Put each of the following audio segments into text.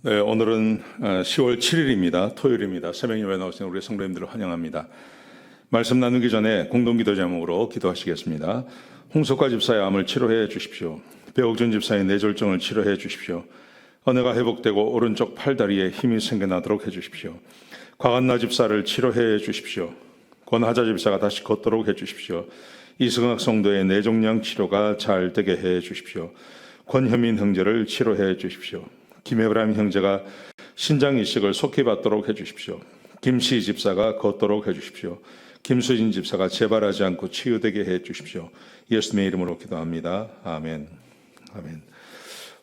네, 오늘은 10월 7일입니다. 토요일입니다. 새벽 예배 나오신 우리 성도님들을 환영합니다. 말씀 나누기 전에 공동기도 제목으로 기도하시겠습니다. 홍석화 집사의 암을 치료해 주십시오. 배옥준 집사의 뇌졸중을 치료해 주십시오. 언어가 회복되고 오른쪽 팔다리에 힘이 생겨나도록 해주십시오. 과간나 집사를 치료해 주십시오. 권하자 집사가 다시 걷도록 해주십시오. 이승학 성도의 뇌종양 치료가 잘 되게 해 주십시오. 권현민 형제를 치료해 주십시오. 김에브람 형제가 신장 이식을 속히 받도록 해주십시오. 김씨 집사가 걷도록 해주십시오. 김수진 집사가 재발하지 않고 치유되게 해주십시오. 예수님의 이름으로 기도합니다. 아멘. 아멘.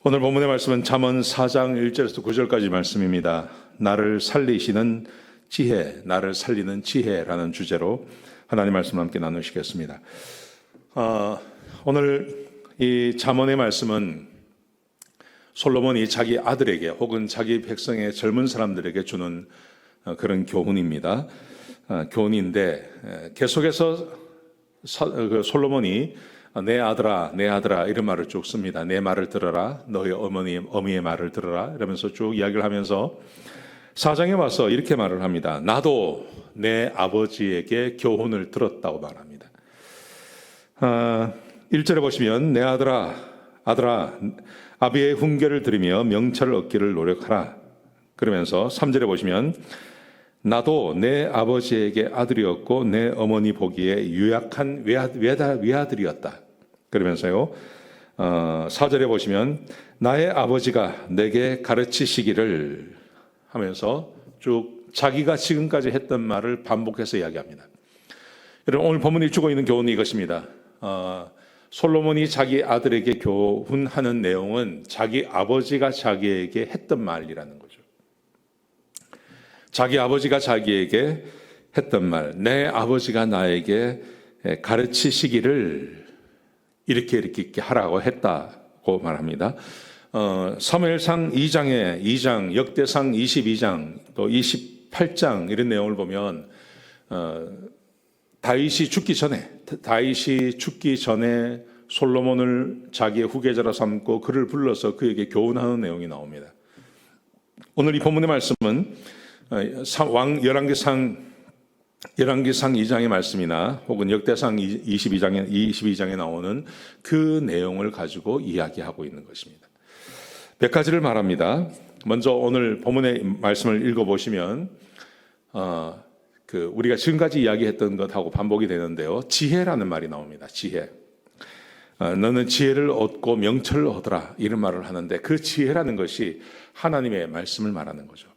오늘 본문의 말씀은 잠언 4장 1절에서 9절까지 말씀입니다. 나를 살리시는 지혜, 나를 살리는 지혜라는 주제로 하나님 말씀 함께 나누시겠습니다. 오늘 이 잠언의 말씀은 솔로몬이 자기 아들에게 혹은 자기 백성의 젊은 사람들에게 주는 그런 교훈입니다. 교훈인데 계속해서 솔로몬이 내 아들아, 내 아들아 이런 말을 쭉 씁니다. 내 말을 들어라, 너희 어미의 말을 들어라 이러면서 쭉 이야기를 하면서 4장에 와서 이렇게 말을 합니다. 나도 내 아버지에게 교훈을 들었다고 말합니다. 1절에 보시면 내 아들아 아비의 훈계를 들으며 명철을 얻기를 노력하라. 그러면서 3절에 보시면 나도 내 아버지에게 아들이었고 내 어머니 보기에 유약한 외아들이었다. 그러면서요 4절에 보시면 나의 아버지가 내게 가르치시기를 하면서 쭉 자기가 지금까지 했던 말을 반복해서 이야기합니다. 여러분 오늘 본문이 주고 있는 교훈이 이것입니다. 솔로몬이 자기 아들에게 교훈하는 내용은 자기 아버지가 자기에게 했던 말이라는 거죠. 자기 아버지가 자기에게 했던 말, 내 아버지가 나에게 가르치시기를 이렇게 하라고 했다고 말합니다. 사무엘상 2장, 역대상 22장, 또 28장 이런 내용을 보면 다윗이 죽기 전에 솔로몬을 자기의 후계자로 삼고 그를 불러서 그에게 교훈하는 내용이 나옵니다. 오늘 이 본문의 말씀은 열왕기상 2장의 말씀이나 혹은 역대상 22장에 나오는 그 내용을 가지고 이야기하고 있는 것입니다. 몇 가지를 말합니다. 먼저 오늘 본문의 말씀을 읽어보시면 우리가 지금까지 이야기했던 것하고 반복이 되는데요. 지혜라는 말이 나옵니다. 지혜. 너는 지혜를 얻고 명철을 얻으라 이런 말을 하는데 그 지혜라는 것이 하나님의 말씀을 말하는 거죠.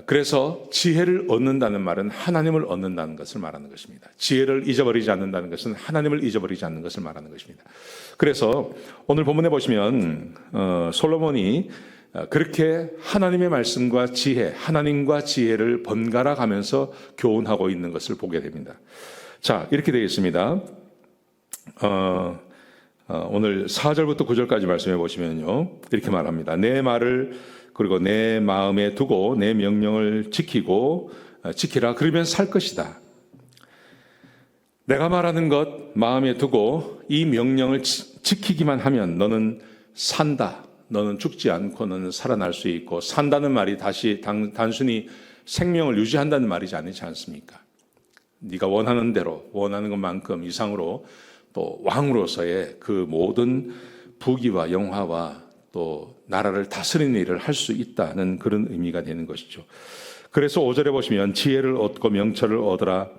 그래서 지혜를 얻는다는 말은 하나님을 얻는다는 것을 말하는 것입니다. 지혜를 잊어버리지 않는다는 것은 하나님을 잊어버리지 않는 것을 말하는 것입니다. 그래서 오늘 본문에 보시면 솔로몬이 그렇게 하나님의 말씀과 지혜, 하나님과 지혜를 번갈아 가면서 교훈하고 있는 것을 보게 됩니다. 자, 이렇게 되어 있습니다. 오늘 4절부터 9절까지 말씀해 보시면요. 이렇게 말합니다. 내 말을 그리고 내 마음에 두고 내 명령을 지키라. 그러면 살 것이다. 내가 말하는 것 마음에 두고 이 명령을 지키기만 하면 너는 산다. 너는 죽지 않고 너는 살아날 수 있고 산다는 말이 단순히 생명을 유지한다는 말이지 아니지 않습니까? 네가 원하는 대로 원하는 것만큼 이상으로 또 왕으로서의 그 모든 부귀와 영화와 또 나라를 다스리는 일을 할 수 있다는 그런 의미가 되는 것이죠. 그래서 5절에 보시면 지혜를 얻고 명철을 얻으라.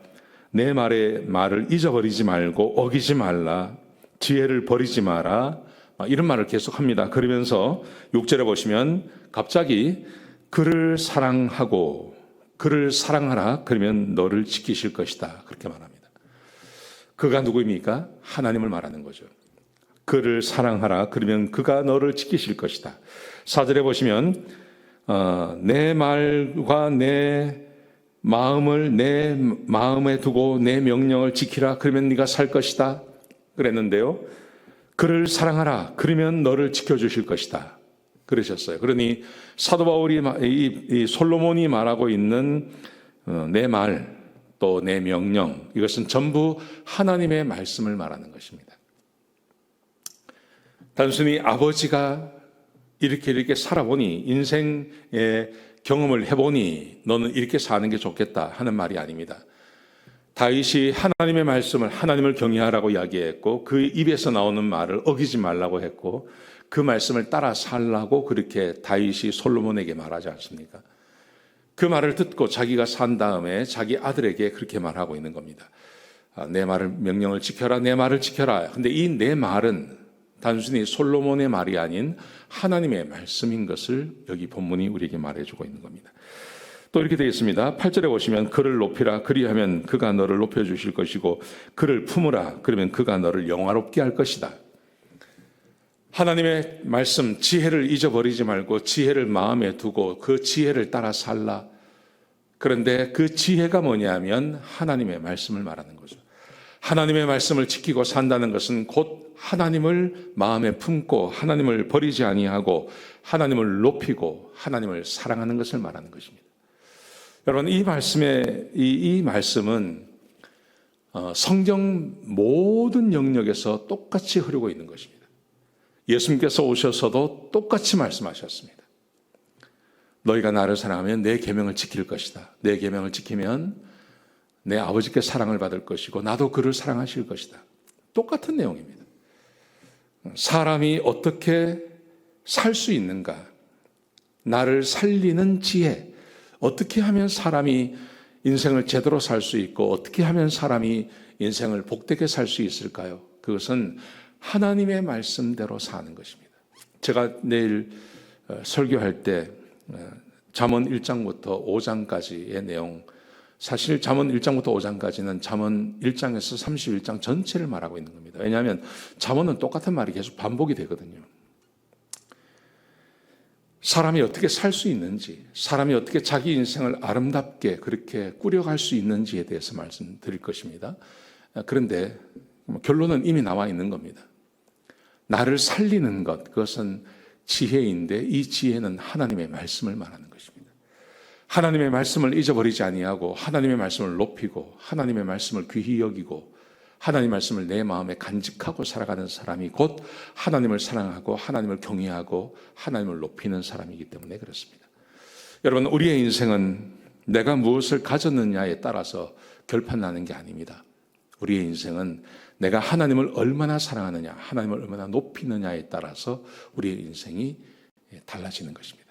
내 말을 잊어버리지 말고 어기지 말라. 지혜를 버리지 마라. 이런 말을 계속합니다. 그러면서 6절에 보시면 갑자기 그를 사랑하고 그를 사랑하라. 그러면 너를 지키실 것이다. 그렇게 말합니다. 그가 누구입니까? 하나님을 말하는 거죠. 그를 사랑하라. 그러면 그가 너를 지키실 것이다. 4절에 보시면 내 말과 내 마음을 내 마음에 두고 내 명령을 지키라. 그러면 네가 살 것이다. 그랬는데요. 그를 사랑하라. 그러면 너를 지켜주실 것이다. 그러셨어요. 그러니 사도 바울이 이 솔로몬이 말하고 있는 내 말 또 내 명령 이것은 전부 하나님의 말씀을 말하는 것입니다. 단순히 아버지가 이렇게 살아보니, 인생의 경험을 해보니 너는 이렇게 사는 게 좋겠다 하는 말이 아닙니다. 다윗이 하나님의 말씀을, 하나님을 경외하라고 이야기했고, 그 입에서 나오는 말을 어기지 말라고 했고, 그 말씀을 따라 살라고 그렇게 다윗이 솔로몬에게 말하지 않습니까? 그 말을 듣고 자기가 산 다음에 자기 아들에게 그렇게 말하고 있는 겁니다. 내 말을, 명령을 지켜라, 내 말을 지켜라. 근데 이 내 말은 단순히 솔로몬의 말이 아닌 하나님의 말씀인 것을 여기 본문이 우리에게 말해주고 있는 겁니다. 또 이렇게 되어 있습니다. 8절에 보시면 그를 높이라, 그리하면 그가 너를 높여주실 것이고 그를 품으라, 그러면 그가 너를 영화롭게 할 것이다. 하나님의 말씀, 지혜를 잊어버리지 말고 지혜를 마음에 두고 그 지혜를 따라 살라. 그런데 그 지혜가 뭐냐면 하나님의 말씀을 말하는 거죠. 하나님의 말씀을 지키고 산다는 것은 곧 하나님을 마음에 품고 하나님을 버리지 아니하고 하나님을 높이고 하나님을 사랑하는 것을 말하는 것입니다. 여러분, 이 말씀은 성경 모든 영역에서 똑같이 흐르고 있는 것입니다. 예수님께서 오셔서도 똑같이 말씀하셨습니다. 너희가 나를 사랑하면 내 계명을 지킬 것이다. 내 계명을 지키면 내 아버지께 사랑을 받을 것이고 나도 그를 사랑하실 것이다. 똑같은 내용입니다. 사람이 어떻게 살 수 있는가? 나를 살리는 지혜. 어떻게 하면 사람이 인생을 제대로 살 수 있고 어떻게 하면 사람이 인생을 복되게 살 수 있을까요? 그것은 하나님의 말씀대로 사는 것입니다. 제가 내일 설교할 때 잠언 1장부터 5장까지의 내용, 사실 잠언 1장부터 5장까지는 잠언 1장에서 31장 전체를 말하고 있는 겁니다. 왜냐하면 잠언은 똑같은 말이 계속 반복이 되거든요. 사람이 어떻게 살 수 있는지, 사람이 어떻게 자기 인생을 아름답게 그렇게 꾸려갈 수 있는지에 대해서 말씀드릴 것입니다. 그런데 결론은 이미 나와 있는 겁니다. 나를 살리는 것, 그것은 지혜인데 이 지혜는 하나님의 말씀을 말하는 것입니다. 하나님의 말씀을 잊어버리지 아니하고 하나님의 말씀을 높이고 하나님의 말씀을 귀히 여기고 하나님의 말씀을 내 마음에 간직하고 살아가는 사람이 곧 하나님을 사랑하고 하나님을 경외하고 하나님을 높이는 사람이기 때문에 그렇습니다. 여러분, 우리의 인생은 내가 무엇을 가졌느냐에 따라서 결판나는 게 아닙니다. 우리의 인생은 내가 하나님을 얼마나 사랑하느냐, 하나님을 얼마나 높이느냐에 따라서 우리의 인생이 달라지는 것입니다.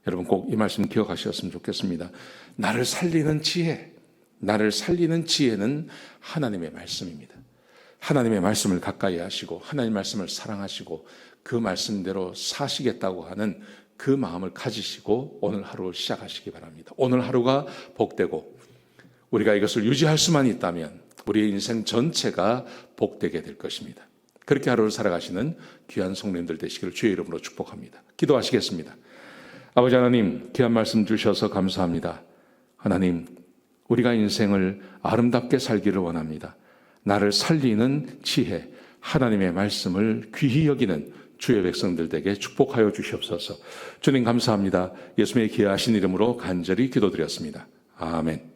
여러분, 꼭 이 말씀 기억하셨으면 좋겠습니다. 나를 살리는 지혜, 나를 살리는 지혜는 하나님의 말씀입니다. 하나님의 말씀을 가까이 하시고 하나님의 말씀을 사랑하시고 그 말씀대로 사시겠다고 하는 그 마음을 가지시고 오늘 하루를 시작하시기 바랍니다. 오늘 하루가 복되고 우리가 이것을 유지할 수만 있다면 우리의 인생 전체가 복되게 될 것입니다. 그렇게 하루를 살아가시는 귀한 성도님들 되시기를 주의 이름으로 축복합니다. 기도하시겠습니다. 아버지 하나님, 귀한 말씀 주셔서 감사합니다. 하나님, 우리가 인생을 아름답게 살기를 원합니다. 나를 살리는 지혜, 하나님의 말씀을 귀히 여기는 주의 백성들에게 축복하여 주시옵소서. 주님 감사합니다. 예수님의 귀하신 이름으로 간절히 기도드렸습니다. 아멘.